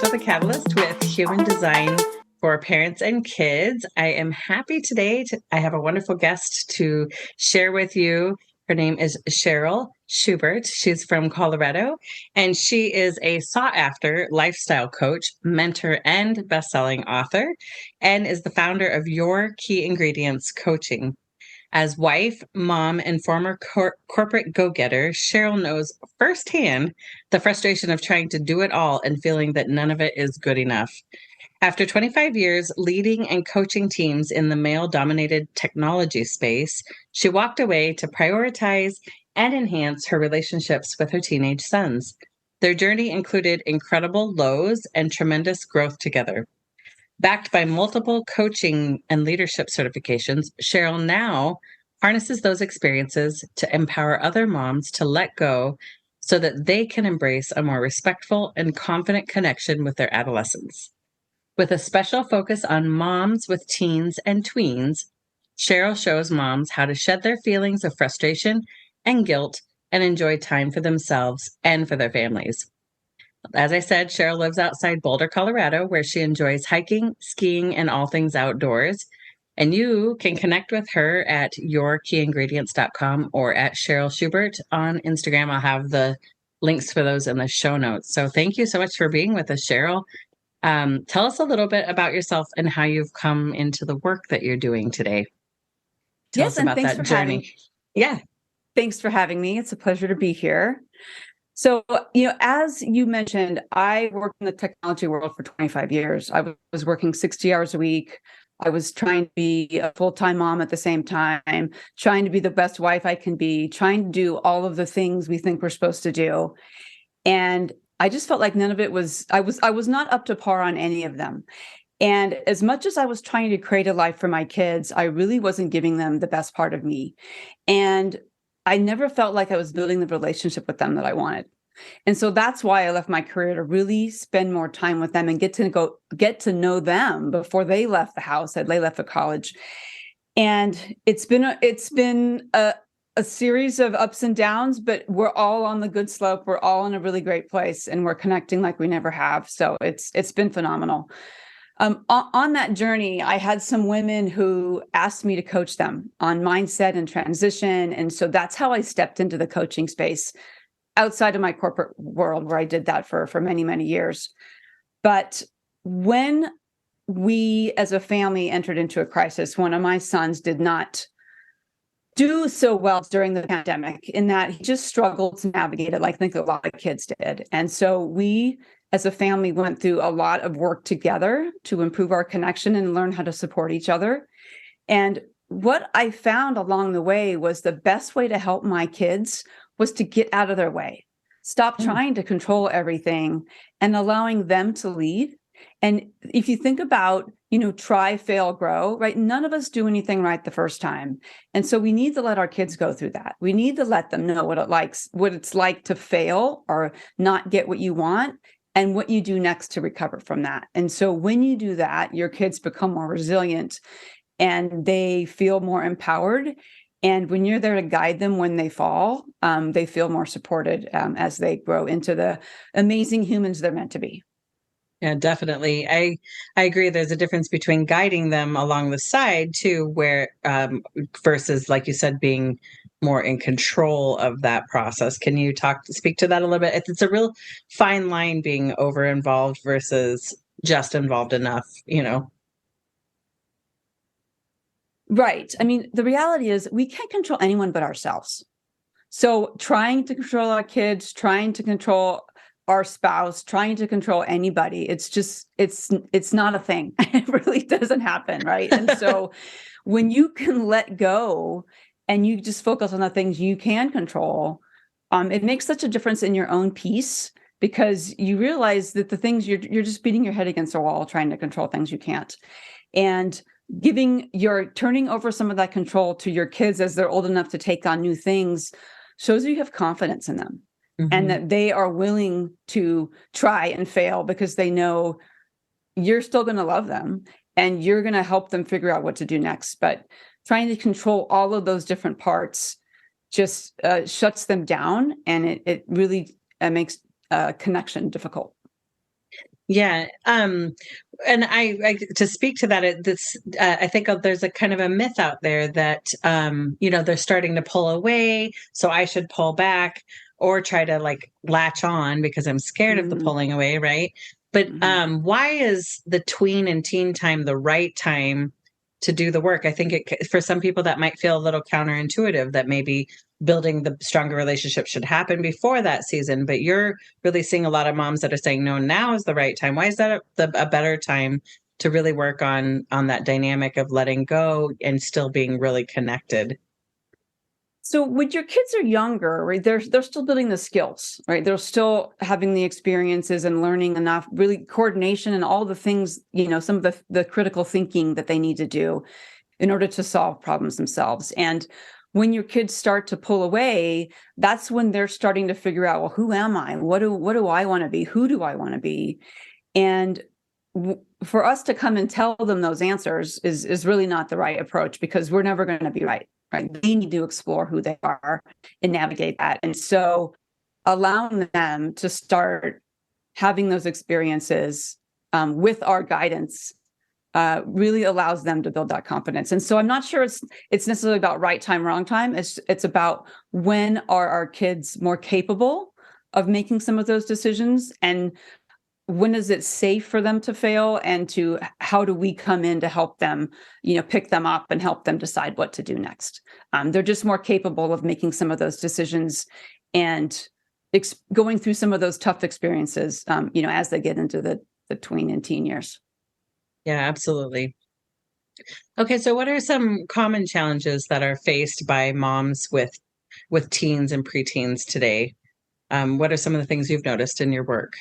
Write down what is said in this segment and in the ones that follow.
Natasha the Catalyst with Human Design for Parents and Kids. I am happy today I have a wonderful guest to share with you. Her name is Cheryl Schuberth. She's from Colorado, and she is a sought-after lifestyle coach, mentor, and best-selling author, and is the founder of Your Key Ingredients Coaching. As wife, mom, and former corporate go-getter, Cheryl knows firsthand the frustration of trying to do it all and feeling that none of it is good enough. After 25 years leading and coaching teams in the male-dominated technology space, she walked away to prioritize and enhance her relationships with her teenage sons. Their journey included incredible lows and tremendous growth together. Backed by multiple coaching and leadership certifications, Cheryl now harnesses those experiences to empower other moms to let go so that they can embrace a more respectful and confident connection with their adolescents. With a special focus on moms with teens and tweens, Cheryl shows moms how to shed their feelings of frustration and guilt and enjoy time for themselves and for their families. As I said, Cheryl lives outside Boulder, Colorado, where she enjoys hiking, skiing, and all things outdoors. And you can connect with her at yourkeyingredients.com or at Cheryl Schuberth on Instagram. I'll have the links for those in the show notes. So thank you so much for being with us, Cheryl. Tell us a little bit about yourself and how you've come into the work that you're doing today. Tell us about that journey. Thanks for having me. It's a pleasure to be here. So, as you mentioned, I worked in the technology world for 25 years. I was working 60 hours a week. I was trying to be a full-time mom at the same time, trying to be the best wife I can be, trying to do all of the things we think we're supposed to do. And I just felt like none of it was, I was not up to par on any of them. And as much as I was trying to create a life for my kids, I really wasn't giving them the best part of me. And I never felt like I was building the relationship with them that I wanted. And so that's why I left my career to really spend more time with them and get to know them before they left the house, they left for college. And it's been a series of ups and downs, but we're all on the good slope. We're all in a really great place, and we're connecting like we never have. So it's been phenomenal. On that journey, I had some women who asked me to coach them on mindset and transition. And so that's how I stepped into the coaching space outside of my corporate world, where I did that for many, many years. But when we as a family entered into a crisis, one of my sons did not do so well during the pandemic, in that he just struggled to navigate it like I think a lot of kids did. And so we as a family went through a lot of work together to improve our connection and learn how to support each other. And what I found along the way was the best way to help my kids was to get out of their way, stop trying to control everything and allowing them to lead. And if you think about, try, fail, grow, right? None of us do anything right the first time. And so we need to let our kids go through that. We need to let them know what it's like to fail or not get what you want, and what you do next to recover from that. And so when you do that, your kids become more resilient and they feel more empowered. And when you're there to guide them when they fall, they feel more supported as they grow into the amazing humans they're meant to be. Yeah, definitely. I agree. There's a difference between guiding them along the side too, where versus, like you said, being more in control of that process. Can you speak to that a little bit? It's a real fine line being over involved versus just involved enough, Right. I mean, the reality is we can't control anyone but ourselves. So trying to control our kids, trying to control our spouse, trying to control anybody, it's not a thing. It really doesn't happen, right? And so when you can let go and you just focus on the things you can control, it makes such a difference in your own peace, because you realize that the things you're just beating your head against a wall trying to control things you can't. And turning over some of that control to your kids as they're old enough to take on new things shows you have confidence in them. And that they are willing to try and fail because they know you're still going to love them and you're going to help them figure out what to do next. But trying to control all of those different parts just shuts them down, and it really makes connection difficult. Yeah. And I to speak to that, I think there's a kind of a myth out there that, they're starting to pull away. So I should pull back or try to like latch on because I'm scared of the Mm, pulling away. Right. But mhm. why is the tween and teen time the right time to do the work? I think for some people that might feel a little counterintuitive, that maybe building the stronger relationship should happen before that season. But you're really seeing a lot of moms that are saying, no, now is the right time. Why is that a better time to really work on that dynamic of letting go and still being really connected? So when your kids are younger, right, they're still building the skills, right? They're still having the experiences and learning enough, really coordination and all the things, some of the critical thinking that they need to do in order to solve problems themselves. And when your kids start to pull away, that's when they're starting to figure out, well, who am I? What do I want to be? Who do I want to be? And for us to come and tell them those answers is really not the right approach, because we're never going to be right. Right? They need to explore who they are and navigate that. And so, allowing them to start having those experiences with our guidance really allows them to build that confidence. And so, I'm not sure it's necessarily about right time, wrong time. It's about when are our kids more capable of making some of those decisions, and when is it safe for them to fail, and to how do we come in to help them, pick them up and help them decide what to do next. They're just more capable of making some of those decisions and going through some of those tough experiences, as they get into the tween and teen years. Yeah, absolutely. Okay, so what are some common challenges that are faced by moms with teens and preteens today? What are some of the things you've noticed in your work?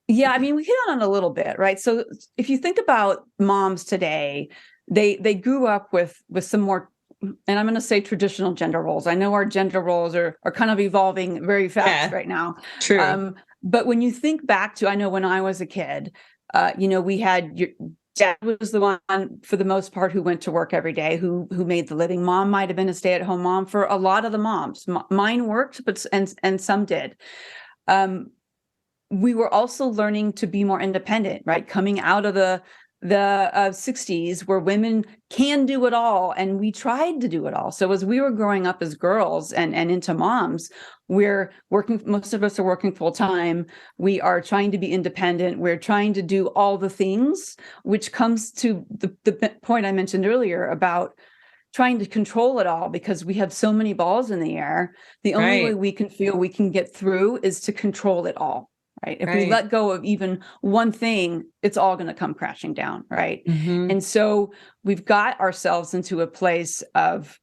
Yeah, I mean, we hit on it a little bit, right? So if you think about moms today, they grew up with some more, and I'm going to say traditional gender roles. I know our gender roles are kind of evolving very fast Yeah, right now. true. But when you think back to, I know when I was a kid, we had your dad was the one for the most part who went to work every day, who made the living. Mom might have been a stay-at-home mom for a lot of the moms. Mine worked, but and some did. Um, we were also learning to be more independent, right? Coming out of the 60s, where women can do it all, and we tried to do it all. So as we were growing up as girls and into moms, we're working, most of us are working full time. We are trying to be independent. We're trying to do all the things, which comes to the point I mentioned earlier about trying to control it all, because we have so many balls in the air. The only way Right, we can feel we can get through is to control it all. Right. If we right. let go of even one thing, it's all going to come crashing down. Right. Hmm. And so we've got ourselves into a place of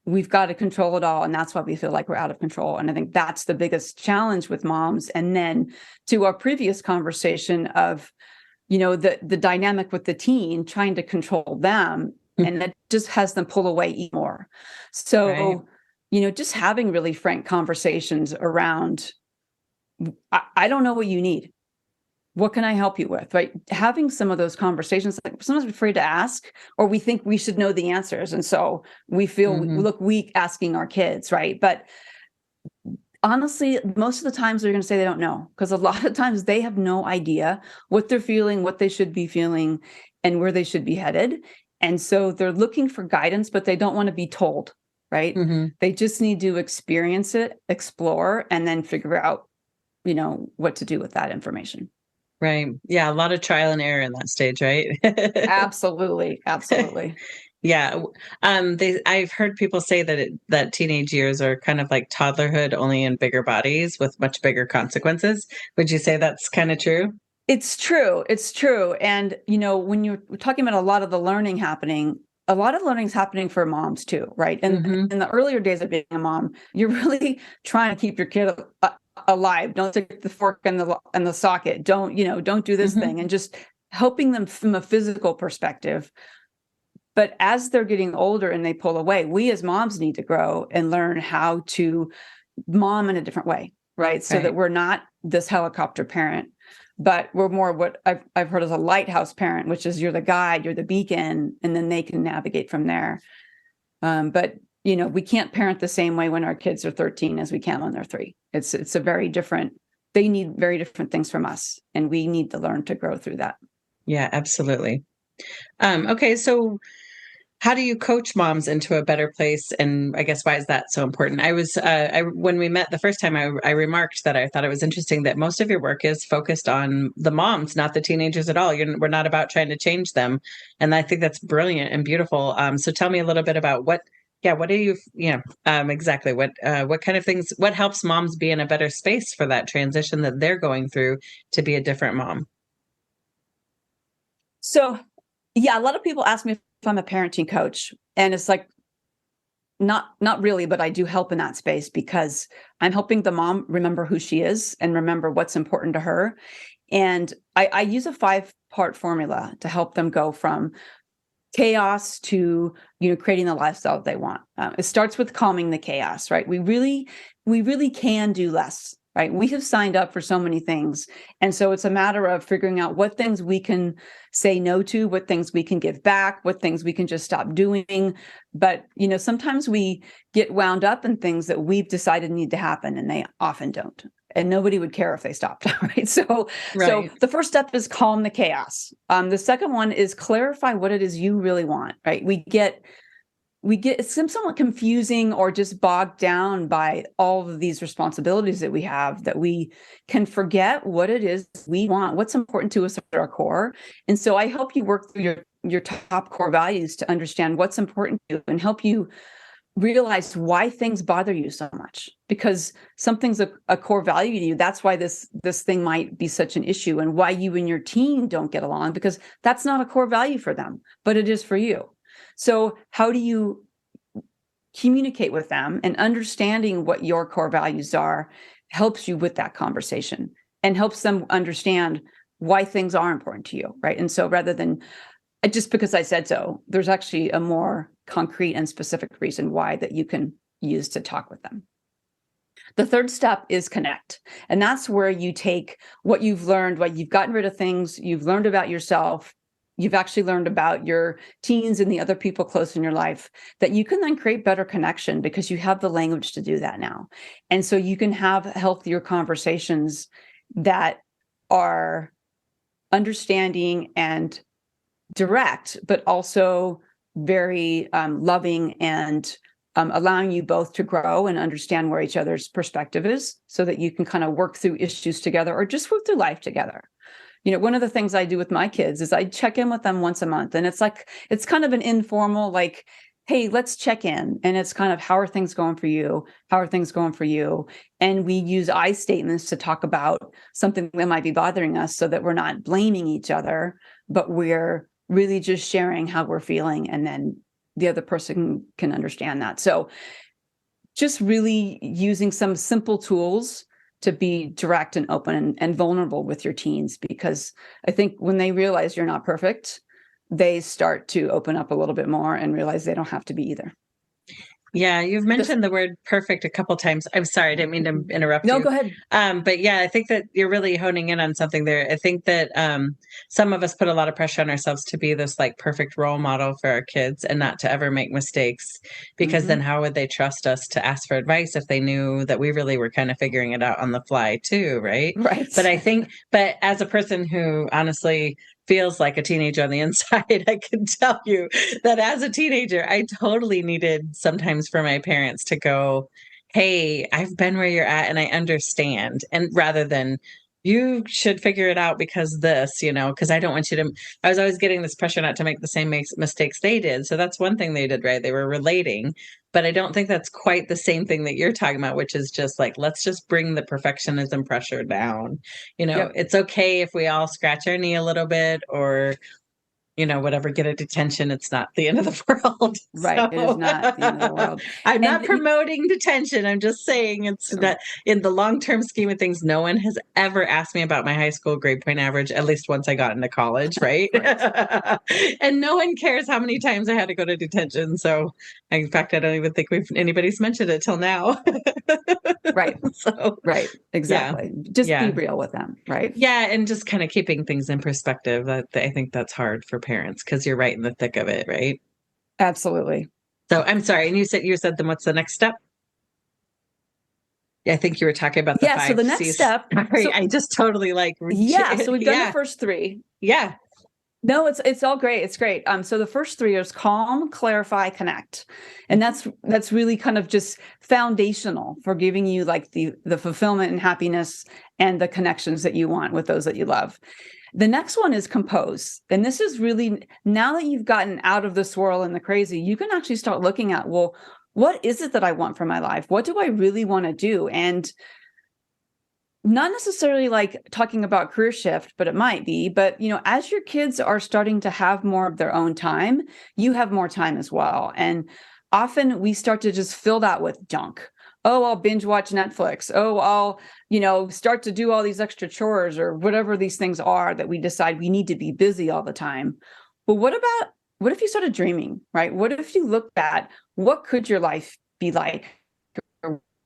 we've got to control it all. And that's why we feel like we're out of control. And I think that's the biggest challenge with moms. And then to our previous conversation of, the dynamic with the teen, trying to control them, and that just has them pull away even more. Right. So, just having really frank conversations around, I don't know what you need. What can I help you with? Right. Having some of those conversations, like sometimes we're afraid to ask, or we think we should know the answers. And so we feel we Hmm. look weak asking our kids. Right. But honestly, most of the times they're going to say they don't know, because a lot of times they have no idea what they're feeling, what they should be feeling, and where they should be headed. And so they're looking for guidance, but they don't want to be told. Right. Hmm. They just need to experience it, explore, and then figure out, what to do with that information. Right. Yeah, a lot of trial and error in that stage, right? Absolutely. Absolutely. Yeah. I've heard people say that teenage years are kind of like toddlerhood, only in bigger bodies with much bigger consequences. Would you say that's kind of true? It's true. It's true. And, when you're talking about a lot of the learning happening, a lot of learning is happening for moms too, right? And Hmm. in the earlier days of being a mom, you're really trying to keep your kid alive. Don't stick the fork in the socket. Don't do this Hmm. thing, and just helping them from a physical perspective. But as they're getting older and they pull away, we as moms need to grow and learn how to mom in a different way, right? So that Right. we're not this helicopter parent, but we're more what I've heard as a lighthouse parent, which is you're the guide, you're the beacon, and then they can navigate from there. But we can't parent the same way when our kids are 13 as we can when they're 3. It's a very different. they need very different things from us, and we need to learn to grow through that. Yeah, absolutely. Okay, so how do you coach moms into a better place? And I guess, why is that so important? When we met the first time, I remarked that I thought it was interesting that most of your work is focused on the moms, not the teenagers at all. We're not about trying to change them. And I think that's brilliant and beautiful. So tell me a little bit about what do you, exactly what kind of things, what helps moms be in a better space for that transition that they're going through to be a different mom? So, yeah, a lot of people ask me if I'm a parenting coach, and it's like, not really, but I do help in that space because I'm helping the mom remember who she is and remember what's important to her. And I use a 5-part formula to help them go from chaos to, creating the lifestyle they want. It starts with calming the chaos, right? We really can do less, right? We have signed up for so many things. And so it's a matter of figuring out what things we can say no to, what things we can give back, what things we can just stop doing. But, sometimes we get wound up in things that we've decided need to happen, and they often don't. And nobody would care if they stopped, right? So Right. the first step is calm the chaos. The second one is clarify what it is you really want, right? We get it's somewhat confusing or just bogged down by all of these responsibilities that we have, that we can forget what it is we want, what's important to us at our core. And so I help you work through your top core values to understand what's important to you and help you realize why things bother you so much, because something's a core value to you. That's why this thing might be such an issue, and why you and your teen don't get along, because that's not a core value for them, but it is for you. So how do you communicate with them, and understanding what your core values are helps you with that conversation and helps them understand why things are important to you, right? And so rather than just because I said so, there's actually a more concrete and specific reason why that you can use to talk with them. The third step is connect. And that's where you take what you've learned, what you've gotten rid of things you've learned about yourself, you've actually learned about your teens and the other people close in your life, that you can then create better connection because you have the language to do that now. And so you can have healthier conversations that are understanding and direct, but also very loving, and allowing you both to grow and understand where each other's perspective is, so that you can kind of work through issues together or just work through life together. One of the things I do with my kids is I check in with them once a month, and it's kind of an informal, like, hey, let's check in. And it's kind of, how are things going for you? How are things going for you? And we use I statements to talk about something that might be bothering us, so that we're not blaming each other, but we're really just sharing how we're feeling, and then the other person can understand that. So just really using some simple tools to be direct and open and vulnerable with your teens, because I think when they realize you're not perfect, they start to open up a little bit more and realize they don't have to be either. Yeah, you've mentioned the word perfect a couple times. I'm sorry, I didn't mean to interrupt No, you. go ahead. But yeah, I think that you're really honing in on something there. I think that some of us put a lot of pressure on ourselves to be this like perfect role model for our kids and not to ever make mistakes, because then how would they trust us to ask for advice if they knew that we really were kind of figuring it out on the fly too, right? Right. But as a person who honestly feels like a teenager on the inside, I can tell you that as a teenager, I totally needed sometimes for my parents to go, hey, I've been where you're at and I understand. And rather than, you should figure it out because this, because I don't want you to, I was always getting this pressure not to make the same mistakes they did. So that's one thing they did right. They were relating. But I don't think that's quite the same thing that you're talking about, which is just like, let's just bring the perfectionism pressure down. Yep. It's okay if we all scratch our knee a little bit, or whatever, get a detention. It's not the end of the world. Right. It is not the end of the world. I'm not And promoting detention. I'm just saying it's that in the long-term scheme of things, no one has ever asked me about my high school grade point average, at least once I got into college, right? Right. And no one cares how many times I had to go to detention. So in fact, I don't even think anybody's mentioned it till now. Right. So Right. yeah. Exactly. Just be Yeah. real with them. Right. Yeah, and just kind of keeping things in perspective. I think that's hard for parents because you're right in the thick of it, right? Absolutely. So I'm sorry, and you said then what's the next step? Yeah, I think you were talking about the Yeah. So five the next C's. step, Sorry, so I just totally like, yeah, so we've done the yeah, first three. yeah. No, it's all great. It's great. So the first three is calm, clarify, connect. And that's really kind of just foundational for giving you like the fulfillment and happiness and the connections that you want with those that you love. The next one is compose. And this is really, now that you've gotten out of the swirl and the crazy, you can actually start looking at, well, what is it that I want for my life? What do I really want to do? And not necessarily like talking about career shift, but it might be. But, as your kids are starting to have more of their own time, you have more time as well. And often we start to just fill that with junk. Oh, I'll binge watch Netflix. Oh, I'll, start to do all these extra chores or whatever these things are that we decide we need to be busy all the time. But what if you started dreaming, right? What if you looked at what could your life be like?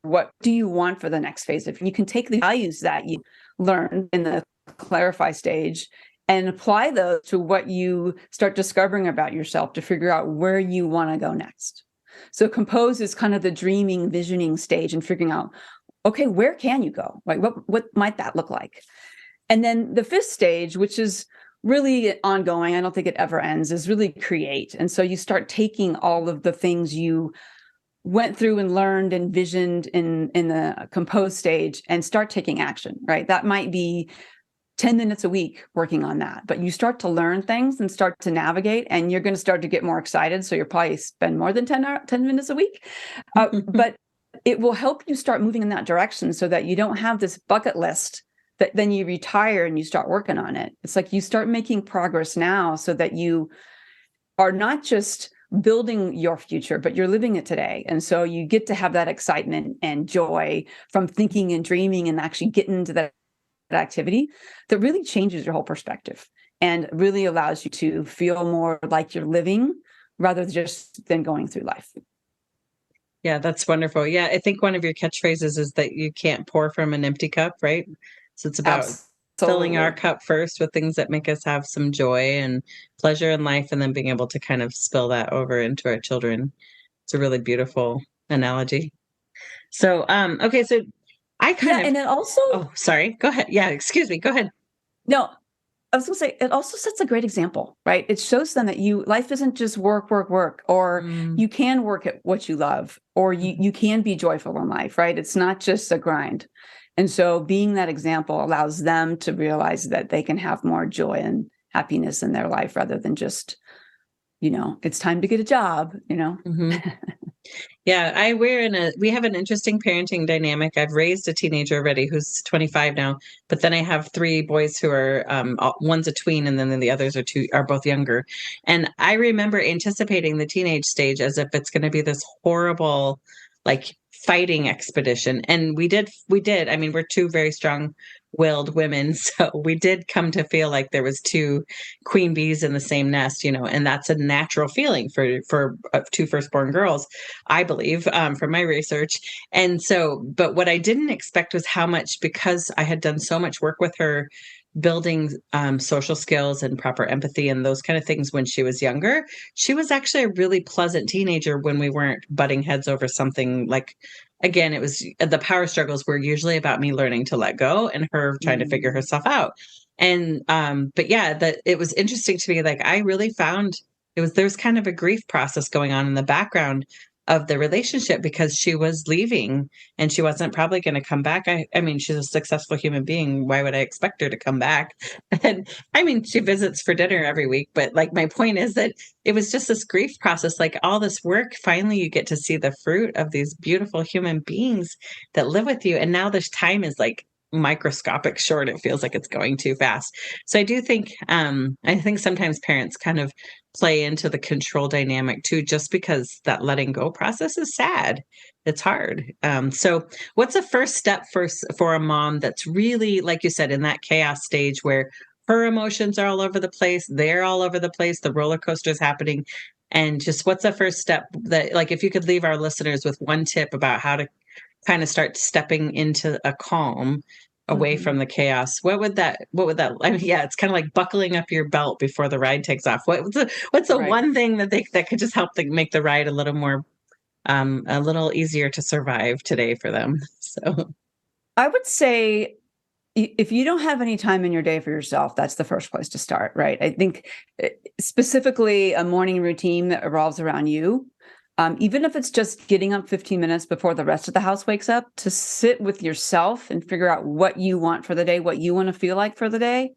What do you want for the next phase? If you can take the values that you learn in the clarify stage and apply those to what you start discovering about yourself to figure out where you want to go next. So compose is kind of the dreaming, visioning stage and figuring out, okay, where can you go? Like what might that look like? And then the fifth stage, which is really ongoing, I don't think it ever ends, is really create. And so you start taking all of the things you went through and learned and visioned in the compose stage and start taking action, right? That might be 10 minutes a week working on that, but you start to learn things and start to navigate, and you're going to start to get more excited. So you'll probably spend more than 10 minutes a week, but it will help you start moving in that direction so that you don't have this bucket list that then you retire and you start working on it. It's like you start making progress now so that you are not just building your future, but you're living it today. And so you get to have that excitement and joy from thinking and dreaming and actually getting into that activity that really changes your whole perspective and really allows you to feel more like you're living rather than going through life. Yeah, that's wonderful. Yeah, I think one of your catchphrases is that you can't pour from an empty cup, right? So it's about filling our Absolutely. cup first with things that make us have some joy and pleasure in life, and then being able to kind of spill that over into our children. It's a really beautiful analogy. So, okay, so I kind Yeah. of, And it also, oh, sorry, go ahead. Yeah, excuse me, go ahead. no, I was going to say, it also sets a great example, right? It shows them that life isn't just work, work, work, or Mm, you can work at what you love, or mhm. you can be joyful in life, right? It's not just a grind. And so being that example allows them to realize that they can have more joy and happiness in their life rather than just, it's time to get a job, Mhm. Yeah, we have an interesting parenting dynamic. I've raised a teenager already who's 25 now, but then I have three boys who are one's a tween and then the others are both younger. And I remember anticipating the teenage stage as if it's going to be this horrible like fighting expedition. And we did. I mean, we're two very strong-willed women, so we did come to feel like there was two queen bees in the same nest, and that's a natural feeling for two firstborn girls, I believe, from my research. And so, but what I didn't expect was how much, because I had done so much work with her building social skills and proper empathy and those kind of things when she was younger, she was actually a really pleasant teenager when we weren't butting heads over something like, again, it was the power struggles were usually about me learning to let go and her trying to figure Mm. herself out. And but yeah, that it was interesting to me. Like I really found there's kind of a grief process going on in the background of the relationship because she was leaving and she wasn't probably going to come back. I mean, she's a successful human being. Why would I expect her to come back? And I mean, she visits for dinner every week, but like my point is that it was just this grief process, like all this work. Finally, you get to see the fruit of these beautiful human beings that live with you. And now this time is like microscopic short. It feels like it's going too fast. So I think sometimes parents kind of play into the control dynamic too, just because that letting go process is sad. It's hard. So what's the first step for a mom that's really, like you said, in that chaos stage where her emotions are all over the place, they're all over the place, the roller coaster is happening, and just what's the first step that, like, if you could leave our listeners with one tip about how to kind of start stepping into a calm away Mhm. from the chaos, what would that I mean, yeah, it's kind of like buckling up your belt before the ride takes off. What's the Right. one thing that could just help make the ride a little more a little easier to survive today for them. So, I would say if you don't have any time in your day for yourself, that's the first place to start, right? I think specifically a morning routine that revolves around you, even if it's just getting up 15 minutes before the rest of the house wakes up, to sit with yourself and figure out what you want for the day, what you want to feel like for the day.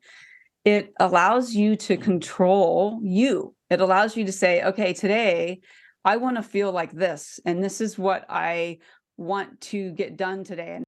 It allows you to control you. It allows you to say, okay, today I want to feel like this, and this is what I want to get done today.